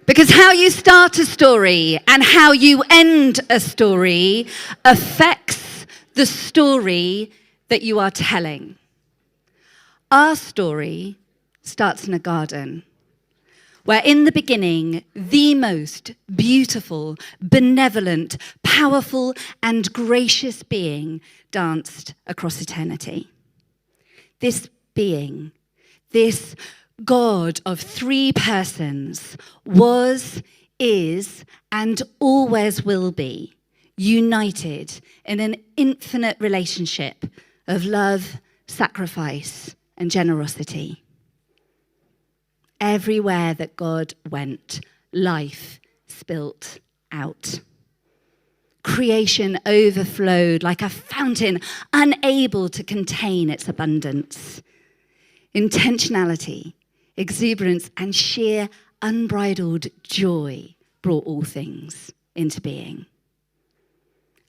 Because how you start a story and how you end a story affects the story that you are telling. Our story starts in a garden, where in the beginning, the most beautiful, benevolent, powerful, and gracious being danced across eternity. This being, this God of three persons, was, is, and always will be united in an infinite relationship of love, sacrifice, and generosity. Everywhere that God went, life spilt out. Creation overflowed like a fountain, unable to contain its abundance. Intentionality, exuberance, and sheer unbridled joy brought all things into being.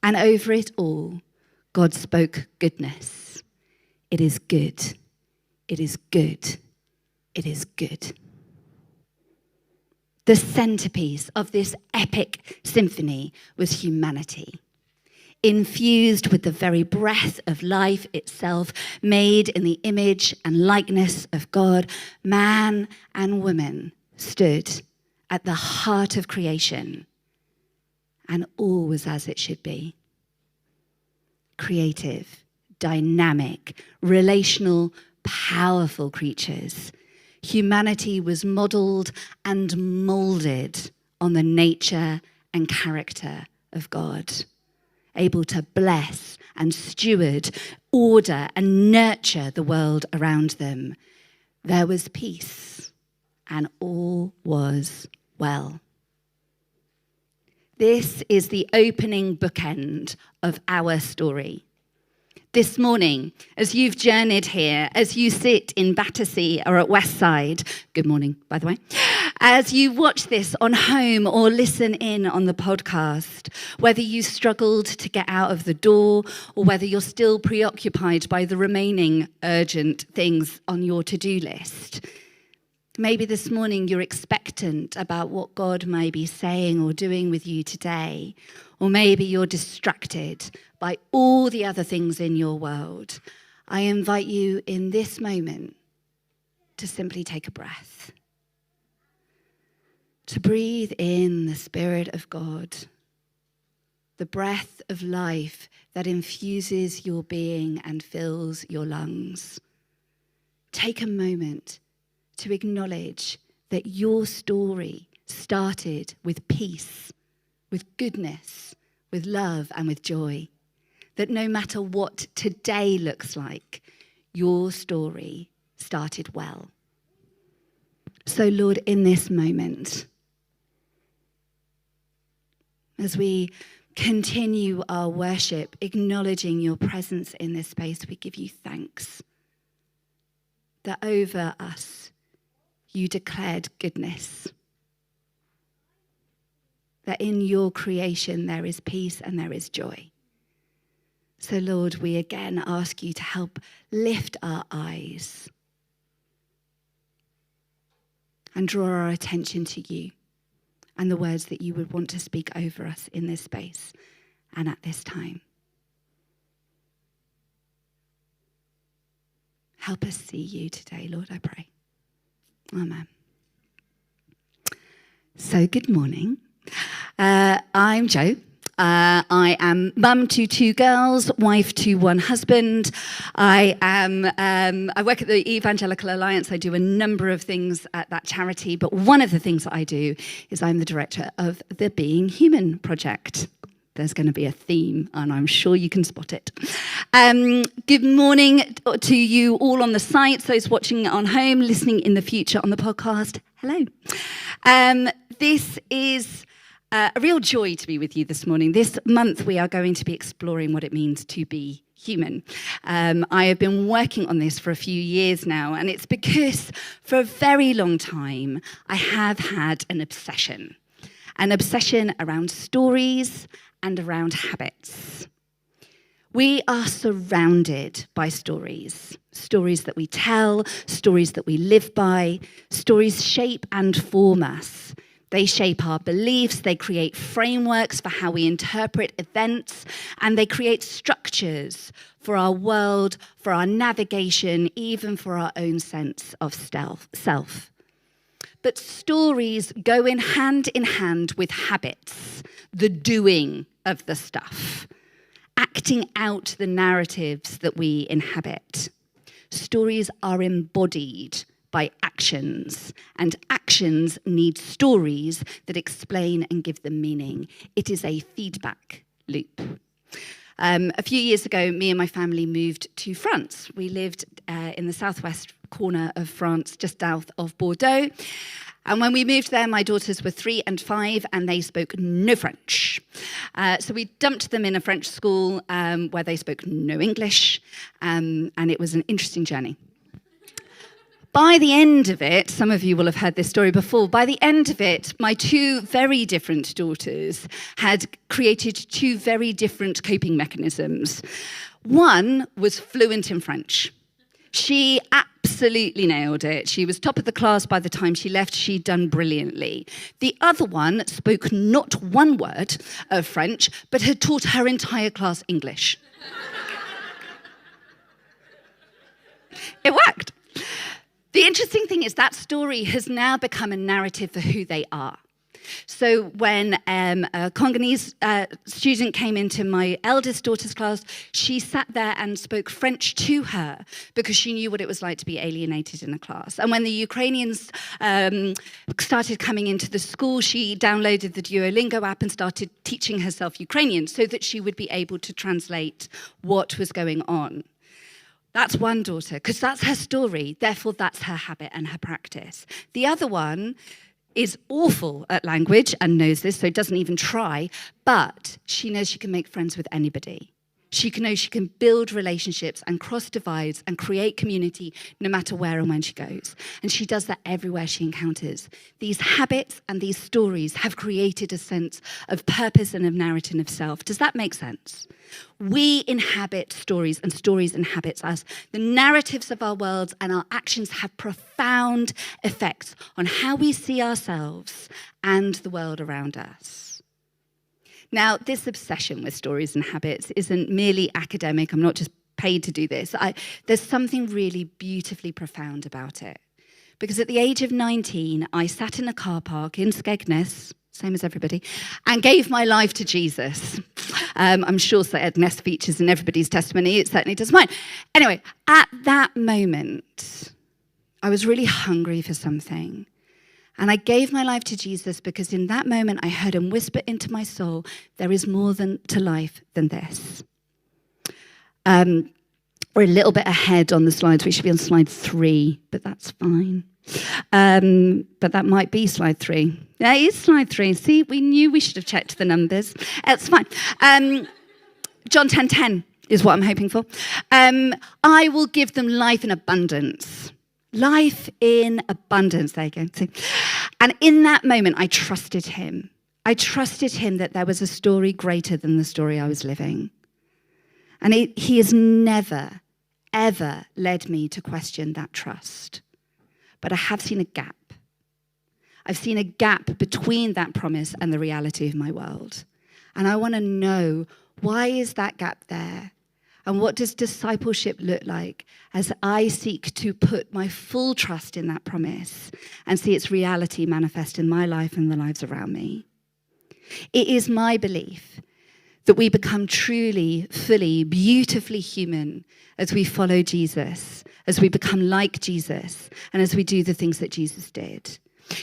And over it all, God spoke goodness. It is good. It is good. It is good. The centerpiece of this epic symphony was humanity, infused with the very breath of life itself, made in the image and likeness of God. Man and woman stood at the heart of creation, and all was as it should be. Creative, dynamic, relational, powerful creatures. Humanity was modeled and molded on the nature and character of God, able to bless and steward, order and nurture the world around them. There was peace, and all was well. This is the opening bookend of our story. This morning, as you've journeyed here, as you sit in Battersea or at Westside, good morning, by the way, as you watch this on home or listen in on the podcast, whether you struggled to get out of the door or whether you're still preoccupied by the remaining urgent things on your to-do list, maybe this morning you're expectant about what God may be saying or doing with you today, or maybe you're distracted by all the other things in your world. I invite you in this moment to simply take a breath, to breathe in the Spirit of God, the breath of life that infuses your being and fills your lungs. Take a moment to acknowledge that your story started with peace, with goodness, with love, and with joy. That no matter what today looks like, your story started well. So, Lord, in this moment, as we continue our worship, acknowledging your presence in this space, we give you thanks that over us you declared goodness. That in your creation there is peace and there is joy. So, Lord, we again ask you to help lift our eyes and draw our attention to you and the words that you would want to speak over us in this space and at this time. Help us see you today, Lord, I pray. Amen. So, good morning. I'm Jo. I am mum to two girls, wife to one husband. I work at the Evangelical Alliance. I do a number of things at that charity, but one of the things that I do is I'm the director of the Being Human project. There's going to be a theme, and I'm sure you can spot it. Good morning to you all on the site, those watching on home, listening in the future on the podcast. Hello. This is a real joy to be with you this morning. This month we are going to be exploring what it means to be human. I have been working on this for a few years now, and it's because for a very long time I have had an obsession around stories and around habits. We are surrounded by stories that we tell, stories that we live by. Stories shape and form us. They shape our beliefs, they create frameworks for how we interpret events, and they create structures for our world, for our navigation, even for our own sense of self. But stories go in hand with habits, the doing of the stuff, acting out the narratives that we inhabit. Stories are embodied by actions, and actions need stories that explain and give them meaning. It is a feedback loop. A few years ago, me and my family moved to France. We lived in the southwest corner of France, just south of Bordeaux. And when we moved there, my daughters were 3 and 5, and they spoke no French. So we dumped them in a French school where they spoke no English, and it was an interesting journey. By the end of it, some of you will have heard this story before, by the end of it, my 2 very different daughters had created 2 very different coping mechanisms. One was fluent in French. She absolutely nailed it. She was top of the class by the time she left. She'd done brilliantly. The other one spoke not one word of French, but had taught her entire class English. It worked. The interesting thing is that story has now become a narrative for who they are. So when a Congolese student came into my eldest daughter's class, she sat there and spoke French to her because she knew what it was like to be alienated in a class. And when the Ukrainians started coming into the school, she downloaded the Duolingo app and started teaching herself Ukrainian so that she would be able to translate what was going on. That's one daughter, because that's her story. Therefore, that's her habit and her practice. The other one is awful at language and knows this, so doesn't even try, but she knows she can make friends with anybody. She knows she can build relationships and cross divides and create community no matter where and when she goes. And she does that everywhere she encounters. These habits and these stories have created a sense of purpose and of narrative of self. Does that make sense? We inhabit stories, and stories inhabit us. The narratives of our worlds and our actions have profound effects on how we see ourselves and the world around us. Now, this obsession with stories and habits isn't merely academic. I'm not just paid to do this. There's something really beautifully profound about it. Because at the age of 19, I sat in a car park in Skegness, same as everybody, and gave my life to Jesus. I'm sure Skegness features in everybody's testimony. It certainly does mine. Anyway, at that moment, I was really hungry for something. And I gave my life to Jesus because in that moment I heard him whisper into my soul, there is more to life than this. We're a little bit ahead on the slides. We should be on slide 3, but that's fine. But that might be slide 3. Yeah, it is slide 3. See, we knew we should have checked the numbers. It's fine. John 10:10 is what I'm hoping for. I will give them life in abundance. Life in abundance, there you go. See? And in that moment, I trusted him. I trusted him that there was a story greater than the story I was living. And he has never, ever led me to question that trust. But I have seen a gap. I've seen a gap between that promise and the reality of my world. And I want to know, why is that gap there? And what does discipleship look like as I seek to put my full trust in that promise and see its reality manifest in my life and the lives around me? It is my belief that we become truly, fully, beautifully human as we follow Jesus, as we become like Jesus, and as we do the things that Jesus did.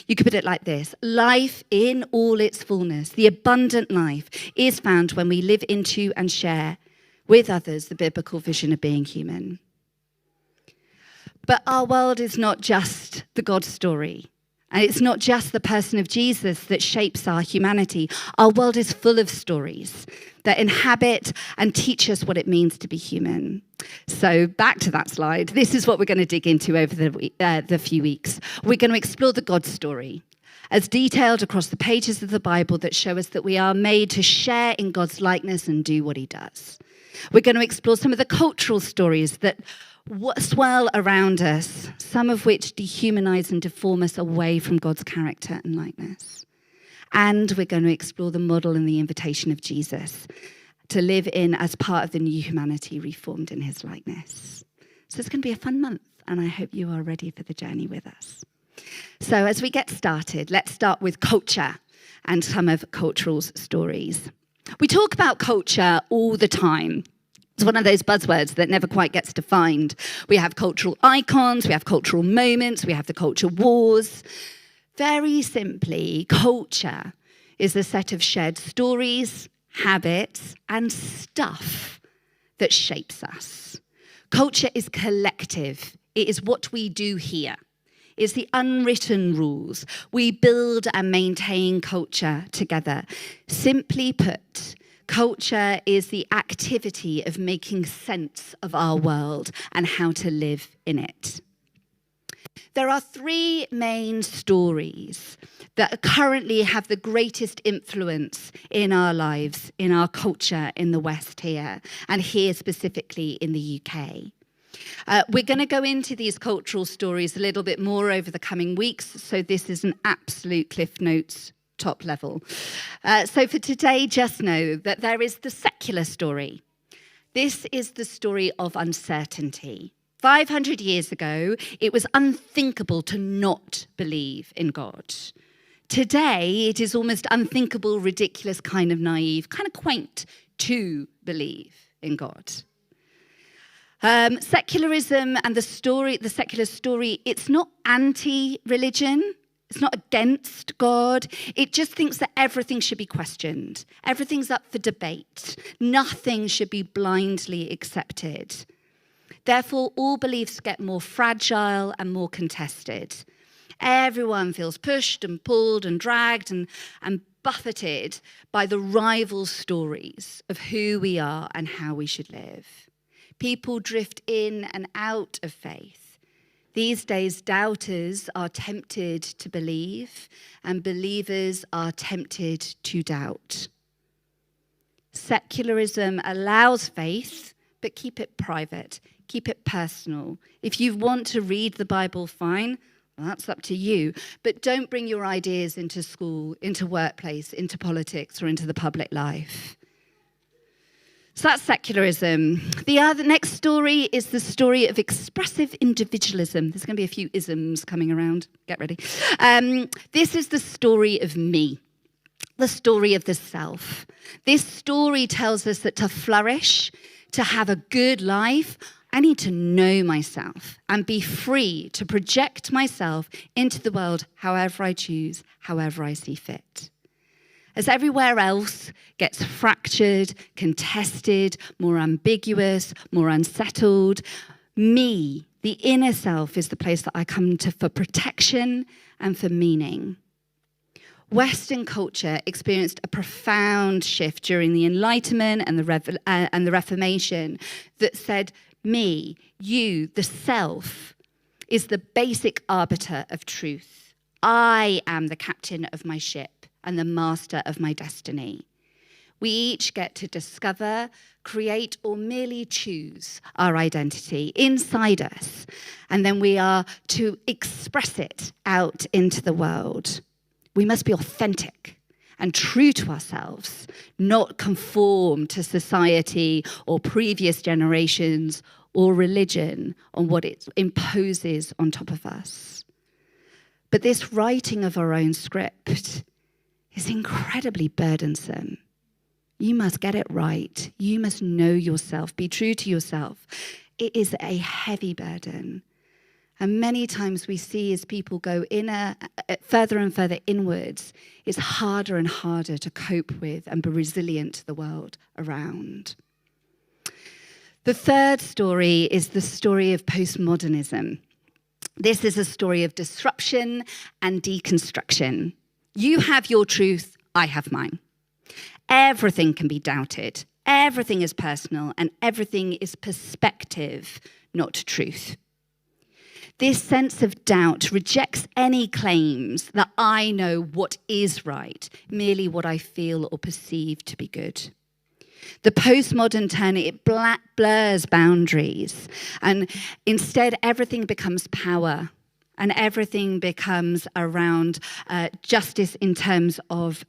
You could put it like this: life in all its fullness, the abundant life, is found when we live into and share with others the biblical vision of being human. But our world is not just the God story. And it's not just the person of Jesus that shapes our humanity. Our world is full of stories that inhabit and teach us what it means to be human. So back to that slide. This is what we're going to dig into over the few weeks. We're going to explore the God story, as detailed across the pages of the Bible that show us that we are made to share in God's likeness and do what he does. We're going to explore some of the cultural stories that swirl around us, some of which dehumanize and deform us away from God's character and likeness. And we're going to explore the model and the invitation of Jesus to live in as part of the new humanity reformed in his likeness. So it's going to be a fun month, and I hope you are ready for the journey with us. So as we get started, let's start with culture and some of cultural stories. We talk about culture all the time. It's one of those buzzwords that never quite gets defined. We have cultural icons, we have cultural moments, we have the culture wars. Very simply, culture is a set of shared stories, habits, and stuff that shapes us. Culture is collective. It is what we do here. It's the unwritten rules. We build and maintain culture together. Simply put, culture is the activity of making sense of our world and how to live in it. There are three main stories that currently have the greatest influence in our lives, in our culture in the West here, and here specifically in the UK. We're going to go into these cultural stories a little bit more over the coming weeks, so this is an absolute Cliff Notes top level. So for today, just know that there is the secular story. This is the story of uncertainty. 500 years ago, it was unthinkable to not believe in God. Today, it is almost unthinkable, ridiculous, kind of naive, kind of quaint to believe in God. Secularism and the secular story, it's not anti-religion. It's not against God. It just thinks that everything should be questioned. Everything's up for debate. Nothing should be blindly accepted. Therefore, all beliefs get more fragile and more contested. Everyone feels pushed and pulled and dragged and buffeted by the rival stories of who we are and how we should live. People drift in and out of faith. These days, doubters are tempted to believe, and believers are tempted to doubt. Secularism allows faith, but keep it private. Keep it personal. If you want to read the Bible, fine. Well, that's up to you. But don't bring your ideas into school, into workplace, into politics, or into the public life. So that's secularism. The next story is the story of expressive individualism. There's going to be a few isms coming around. Get ready. This is the story of me, the story of the self. This story tells us that to flourish, to have a good life, I need to know myself and be free to project myself into the world however I choose, however I see fit. As everywhere else gets fractured, contested, more ambiguous, more unsettled, me, the inner self, is the place that I come to for protection and for meaning. Western culture experienced a profound shift during the Enlightenment and the Reformation that said, me, you, the self, is the basic arbiter of truth. I am the captain of my ship and the master of my destiny. We each get to discover, create, or merely choose our identity inside us, and then we are to express it out into the world. We must be authentic and true to ourselves, not conform to society or previous generations or religion on what it imposes on top of us. But this writing of our own script is incredibly burdensome. You must get it right. You must know yourself, be true to yourself. It is a heavy burden. And many times we see as people go further and further inwards, it's harder and harder to cope with and be resilient to the world around. The third story is the story of postmodernism. This is a story of disruption and deconstruction. You have your truth, I have mine. Everything can be doubted. Everything is personal, and everything is perspective, not truth. This sense of doubt rejects any claims that I know what is right, merely what I feel or perceive to be good. The postmodern turn, it blurs boundaries, and instead everything becomes power and everything becomes around justice in terms of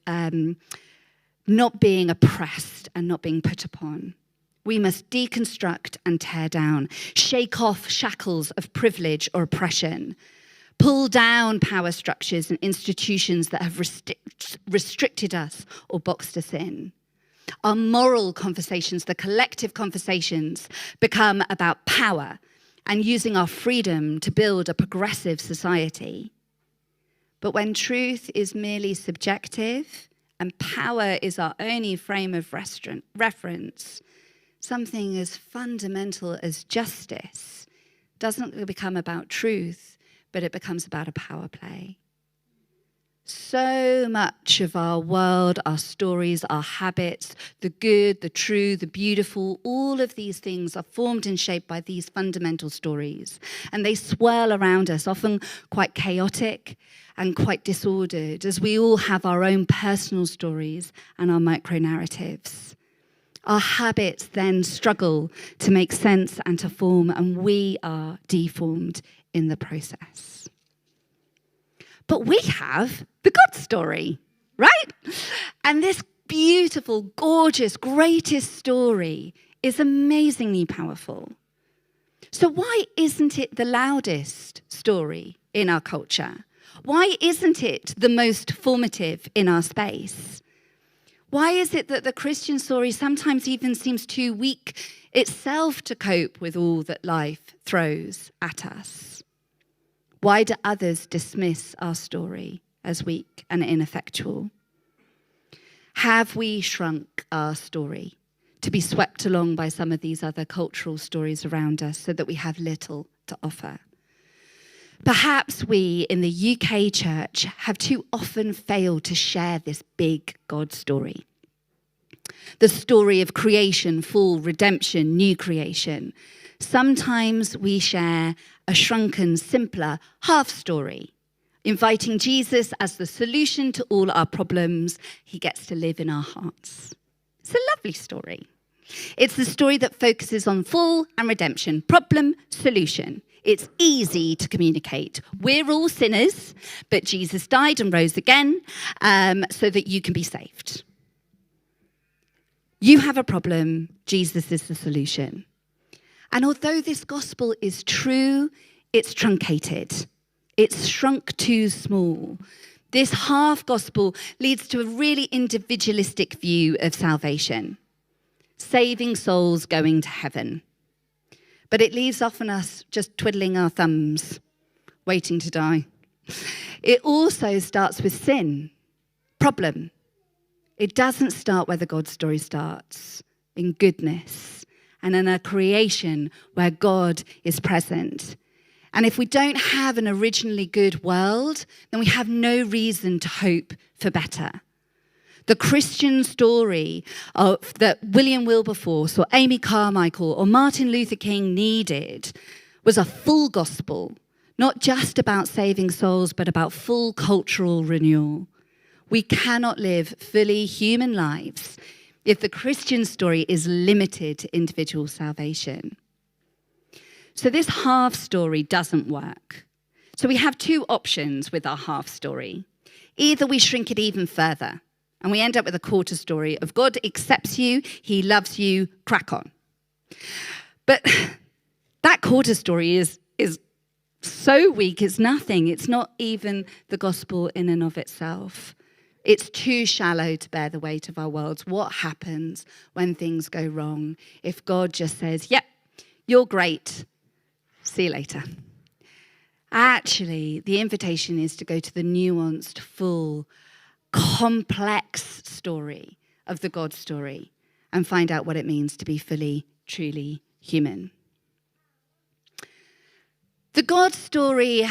not being oppressed and not being put upon. We must deconstruct and tear down, shake off shackles of privilege or oppression, pull down power structures and institutions that have restricted us or boxed us in. Our moral conversations, the collective conversations, become about power and using our freedom to build a progressive society. But when truth is merely subjective and power is our only frame of reference, something as fundamental as justice doesn't become about truth, but it becomes about a power play. So much of our world, our stories, our habits, the good, the true, the beautiful, all of these things are formed and shaped by these fundamental stories. And they swirl around us, often quite chaotic and quite disordered, as we all have our own personal stories and our micro-narratives. Our habits then struggle to make sense and to form, and we are deformed in the process. But we have the God story, right? And this beautiful, gorgeous, greatest story is amazingly powerful. So why isn't it the loudest story in our culture? Why isn't it the most formative in our space? Why is it that the Christian story sometimes even seems too weak itself to cope with all that life throws at us? Why do others dismiss our story as weak and ineffectual? Have we shrunk our story to be swept along by some of these other cultural stories around us so that we have little to offer? Perhaps we in the UK church have too often failed to share this big God story. The story of creation, fall, redemption, new creation. Sometimes we share a shrunken, simpler half story, inviting Jesus as the solution to all our problems. He gets to live in our hearts. It's a lovely story. It's the story that focuses on fall and redemption, problem, solution. It's easy to communicate. We're all sinners, but Jesus died and rose again so that you can be saved. You have a problem, Jesus is the solution. And although this gospel is true, it's truncated. It's shrunk too small. This half gospel leads to a really individualistic view of salvation, saving souls going to heaven. But it leaves often us just twiddling our thumbs, waiting to die. It also starts with sin, problem. It doesn't start where the God story starts, in goodness, and in a creation where God is present. And if we don't have an originally good world, then we have no reason to hope for better. The Christian story that William Wilberforce or Amy Carmichael or Martin Luther King needed was a full gospel, not just about saving souls, but about full cultural renewal. We cannot live fully human lives if the Christian story is limited to individual salvation. So this half story doesn't work. So we have two options with our half story. Either we shrink it even further, and we end up with a quarter story of God accepts you, he loves you, crack on. But that quarter story is so weak, it's nothing. It's not even the gospel in and of itself. It's too shallow to bear the weight of our worlds. What happens when things go wrong? If God just says, yep, you're great, see you later. Actually, the invitation is to go to the nuanced, full, complex story of the God story and find out what it means to be fully, truly human. The God story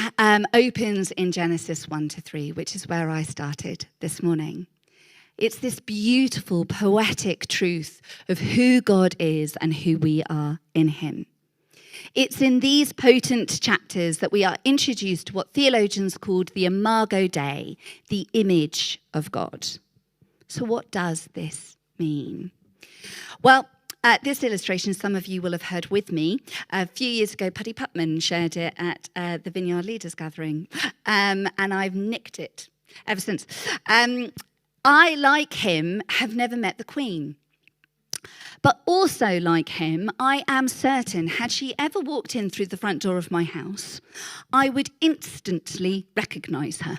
opens in Genesis 1-3, which is where I started this morning. It's this beautiful, poetic truth of who God is and who we are in him. It's in these potent chapters that we are introduced to what theologians called the Imago Dei, the image of God. So what does this mean? Well, This illustration, some of you will have heard with me. A few years ago, Paddy Putman shared it at the Vineyard Leaders Gathering, and I've nicked it ever since. I, like him, have never met the Queen. But also like him, I am certain, had she ever walked in through the front door of my house, I would instantly recognise her.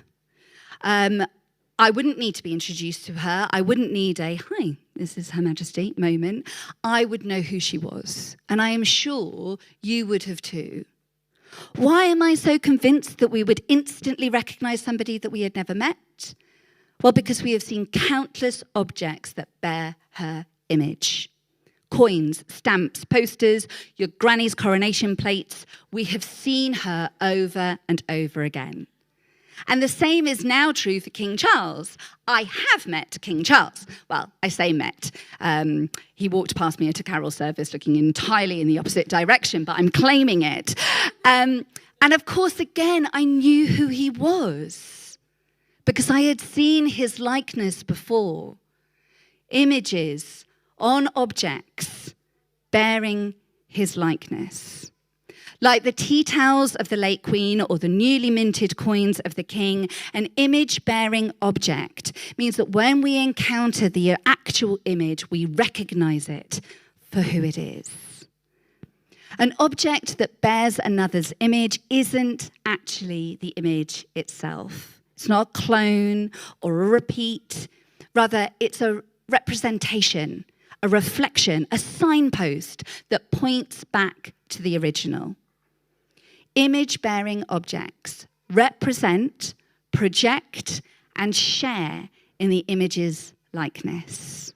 I wouldn't need to be introduced to her. I wouldn't need a, hi, this is Her Majesty moment. I would know who she was. And I am sure you would have too. Why am I so convinced that we would instantly recognise somebody that we had never met? Well, because we have seen countless objects that bear her image. Coins, stamps, posters, your granny's coronation plates. We have seen her over and over again. And the same is now true for King Charles. I have met King Charles. Well, I say met. He walked past me at a carol service looking entirely in the opposite direction, but I'm claiming it. And of course, again, I knew who he was because I had seen his likeness before. Images on objects bearing his likeness. Like the tea towels of the late Queen or the newly minted coins of the King, an image-bearing object means that when we encounter the actual image, we recognize it for who it is. An object that bears another's image isn't actually the image itself. It's not a clone or a repeat. Rather, it's a representation, a reflection, a signpost that points back to the original. Image-bearing objects represent, project, and share in the image's likeness.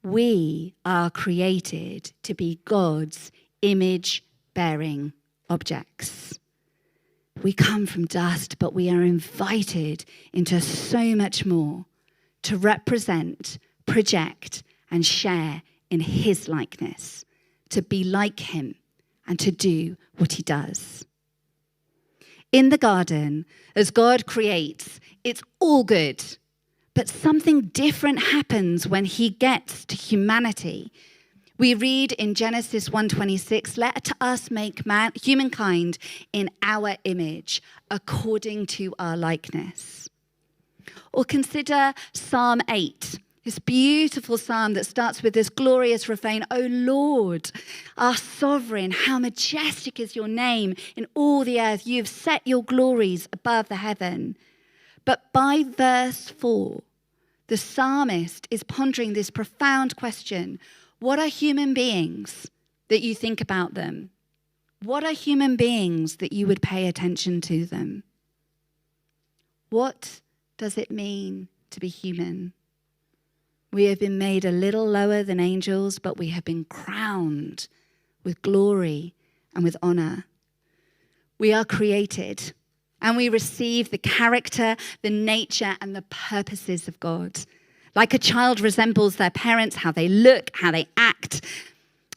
We are created to be God's image-bearing objects. We come from dust, but we are invited into so much more to represent, project, and share in his likeness, to be like him, and to do what he does. In the garden, as God creates, it's all good. But something different happens when he gets to humanity. We read in Genesis 1:26, let us make humankind in our image, according to our likeness. Or consider Psalm 8. This beautiful psalm that starts with this glorious refrain, O Lord, our sovereign, how majestic is your name in all the earth. You have set your glories above the heaven. But by verse 4, the psalmist is pondering this profound question. What are human beings that you think about them? What are human beings that you would pay attention to them? What does it mean to be human? We have been made a little lower than angels, but we have been crowned with glory and with honor. We are created, and we receive the character, the nature, and the purposes of God. Like a child resembles their parents, how they look, how they act,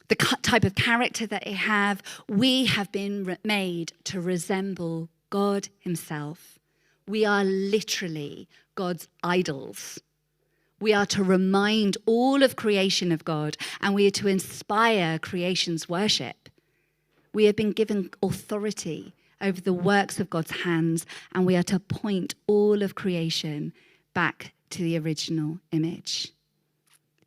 the type of character that they have, we have been made to resemble God himself. We are literally God's idols. We are to remind all of creation of God, and we are to inspire creation's worship. We have been given authority over the works of God's hands, and we are to point all of creation back to the original image.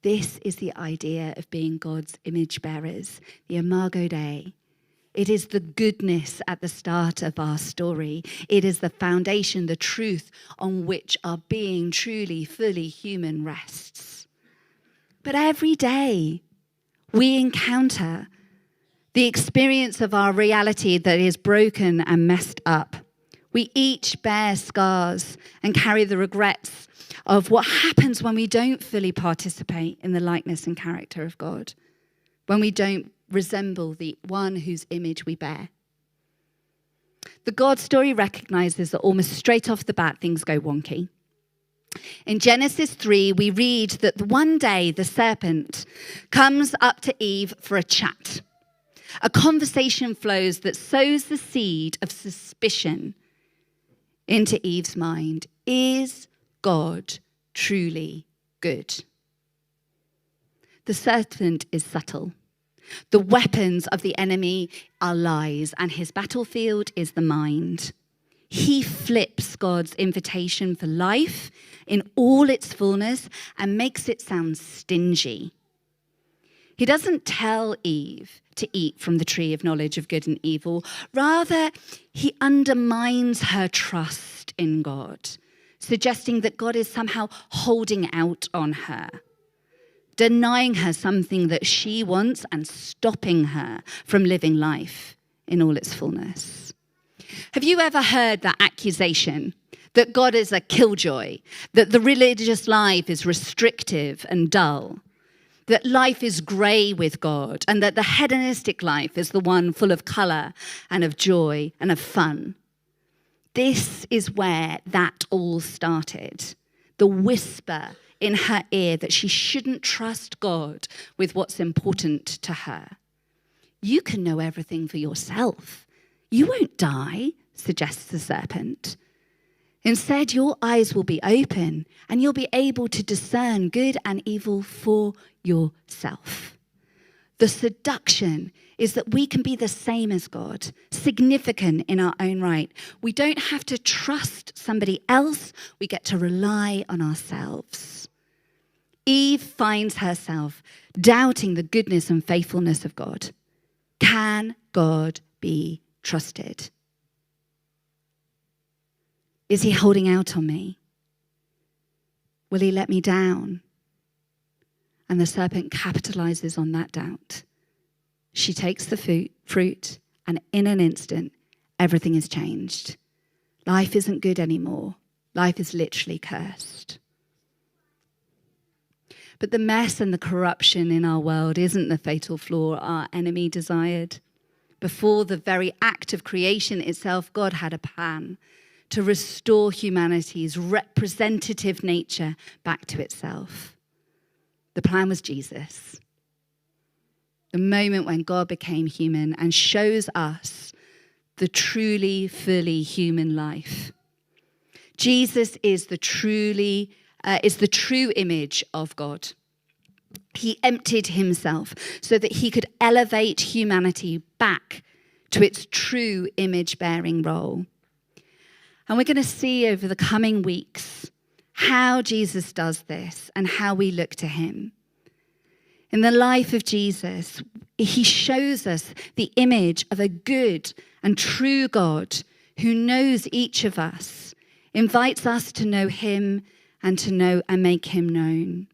This is the idea of being God's image bearers, the Imago Dei. It is the goodness at the start of our story. It is the foundation, the truth on which our being truly, fully human rests. But every day we encounter the experience of our reality that is broken and messed up. We each bear scars and carry the regrets of what happens when we don't fully participate in the likeness and character of God, when we don't resemble the one whose image we bear. The God story recognizes that almost straight off the bat, things go wonky. In Genesis 3, we read that one day the serpent comes up to Eve for a chat. A conversation flows that sows the seed of suspicion into Eve's mind. Is God truly good? The serpent is subtle. The weapons of the enemy are lies, and his battlefield is the mind. He flips God's invitation for life in all its fullness and makes it sound stingy. He doesn't tell Eve to eat from the tree of knowledge of good and evil. Rather, he undermines her trust in God, suggesting that God is somehow holding out on her, denying her something that she wants and stopping her from living life in all its fullness. Have you ever heard that accusation that God is a killjoy, that the religious life is restrictive and dull, that life is grey with God, and that the hedonistic life is the one full of colour and of joy and of fun? This is where that all started. The whisper in her ear that she shouldn't trust God with what's important to her. You can know everything for yourself. You won't die, suggests the serpent. Instead, your eyes will be open and you'll be able to discern good and evil for yourself. The seduction is that we can be the same as God, significant in our own right. We don't have to trust somebody else. We get to rely on ourselves. Eve finds herself doubting the goodness and faithfulness of God. Can God be trusted? Is he holding out on me? Will he let me down? And the serpent capitalizes on that doubt. She takes the fruit, and in an instant, everything is changed. Life isn't good anymore. Life is literally cursed. But the mess and the corruption in our world isn't the fatal flaw our enemy desired. Before the very act of creation itself, God had a plan to restore humanity's representative nature back to itself. The plan was Jesus. The moment when God became human and shows us the truly, fully human life. Jesus is the true image of God. He emptied himself so that he could elevate humanity back to its true image-bearing role. And we're going to see over the coming weeks how Jesus does this and how we look to him. In the life of Jesus, he shows us the image of a good and true God who knows each of us, invites us to know him and to know and make him known.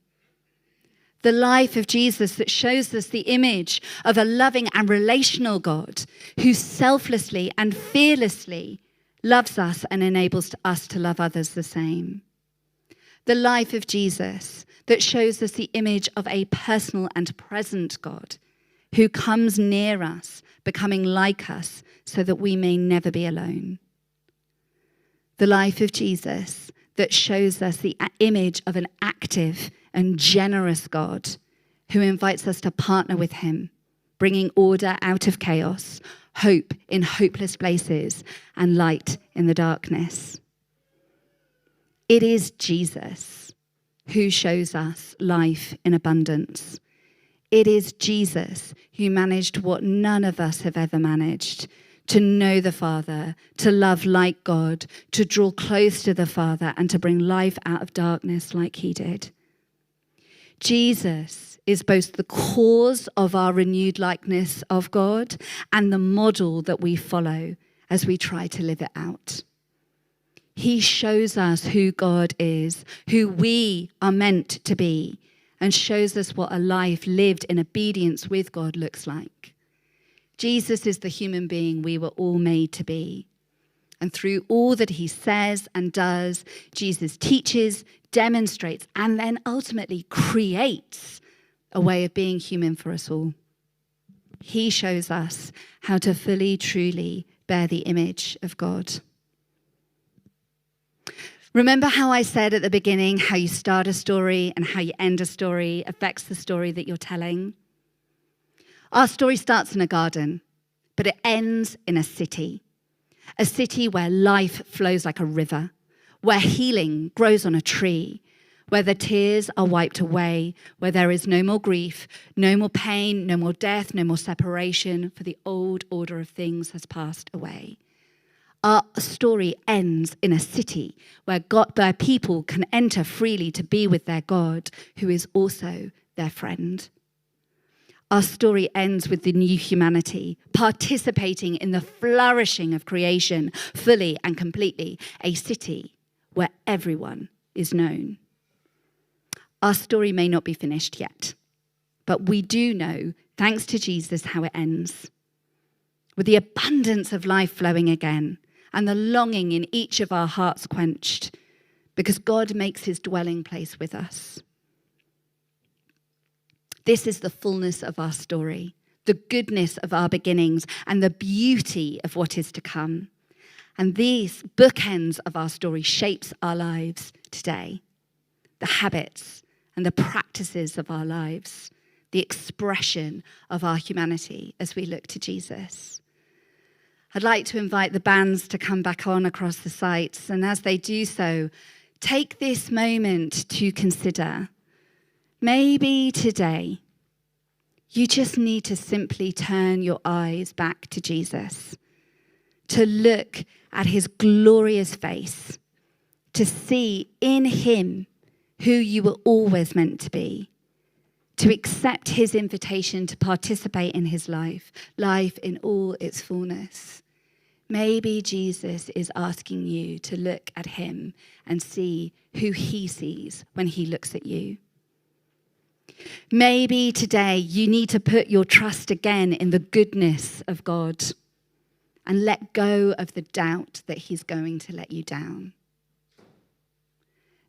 The life of Jesus that shows us the image of a loving and relational God who selflessly and fearlessly loves us and enables us to love others the same. The life of Jesus that shows us the image of a personal and present God who comes near us, becoming like us so that we may never be alone. The life of Jesus that shows us the image of an active and generous God who invites us to partner with him, bringing order out of chaos, hope in hopeless places, and light in the darkness. It is Jesus who shows us life in abundance. It is Jesus who managed what none of us have ever managed, to know the Father, to love like God, to draw close to the Father, and to bring life out of darkness like he did. Jesus is both the cause of our renewed likeness of God and the model that we follow as we try to live it out. He shows us who God is, who we are meant to be, and shows us what a life lived in obedience with God looks like. Jesus is the human being we were all made to be. And through all that he says and does, Jesus teaches, demonstrates, and then ultimately creates a way of being human for us all. He shows us how to fully, truly bear the image of God. Remember how I said at the beginning how you start a story and how you end a story affects the story that you're telling? Our story starts in a garden, but it ends in a city where life flows like a river, where healing grows on a tree, where the tears are wiped away, where there is no more grief, no more pain, no more death, no more separation, for the old order of things has passed away. Our story ends in a city where people can enter freely to be with their God, who is also their friend. Our story ends with the new humanity, participating in the flourishing of creation fully and completely, a city where everyone is known. Our story may not be finished yet, but we do know, thanks to Jesus, how it ends. With the abundance of life flowing again, and the longing in each of our hearts quenched, because God makes his dwelling place with us. This is the fullness of our story, the goodness of our beginnings, and the beauty of what is to come. And these bookends of our story shapes our lives today, the habits and the practices of our lives, the expression of our humanity as we look to Jesus. I'd like to invite the bands to come back on across the sites, and as they do so, take this moment to consider, maybe today, you just need to simply turn your eyes back to Jesus, to look at his glorious face, to see in him who you were always meant to be, to accept his invitation to participate in his life in all its fullness. Maybe Jesus is asking you to look at him and see who he sees when he looks at you. Maybe today you need to put your trust again in the goodness of God and let go of the doubt that he's going to let you down.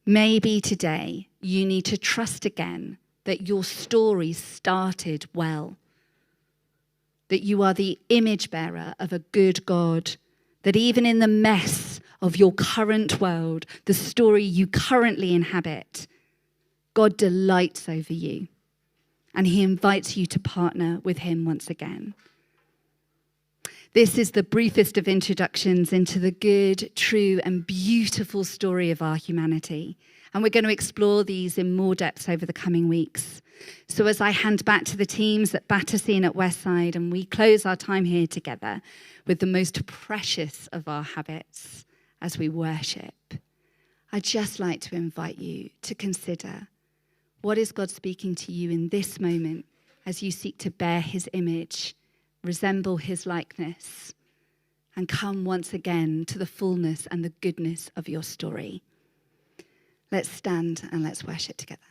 Maybe today you need to trust again that your story started well, that you are the image bearer of a good God, that even in the mess of your current world, the story you currently inhabit, God delights over you, and he invites you to partner with him once again. This is the briefest of introductions into the good, true, and beautiful story of our humanity. And we're going to explore these in more depth over the coming weeks. So as I hand back to the teams at Battersea and at Westside, and we close our time here together with the most precious of our habits as we worship, I'd just like to invite you to consider, what is God speaking to you in this moment as you seek to bear his image, resemble his likeness, and come once again to the fullness and the goodness of your story? Let's stand and let's worship together.